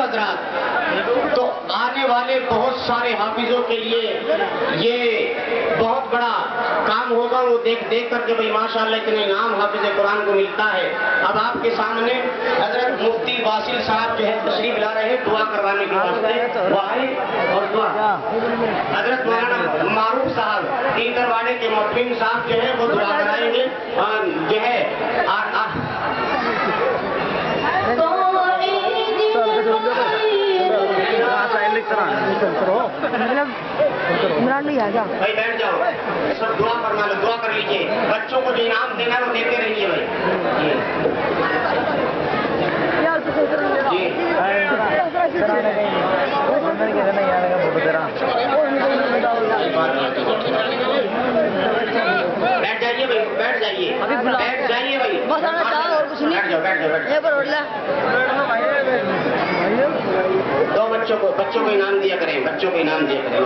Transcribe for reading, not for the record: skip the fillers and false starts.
हजरात, तो आने वाले बहुत सारे हाफिजों के लिए ये बहुत बड़ा काम होगा। वो देख देख करके भाई माशाअल्लाह इतने इनाम हाफिज कुरान को मिलता है। अब आपके सामने हजरत मुफ्ती वासिल साहब जो है तशरीफ ला रहे हैं दुआ करवाने के वास्ते, वो आए और दुआ। हजरत मौलाना मारूफ साहब इंदरवाड़े के मुफ्ती साहब जो है वो दुआ कराएंगे और जो है इमरान नहीं आएगा भाई, बैठ जाओ, सब दुआ फरमा लो, दुआ कर लीजिए। बच्चों को जो इनाम देना है वो देते रहिए भाई। बैठ जाइए भाई, बैठ जाइए, बैठ जाइए भाई, बैठ जाओ, बैठ जाओ। दो बच्चों को इनाम दिया करें, बच्चों को इनाम दिया करें।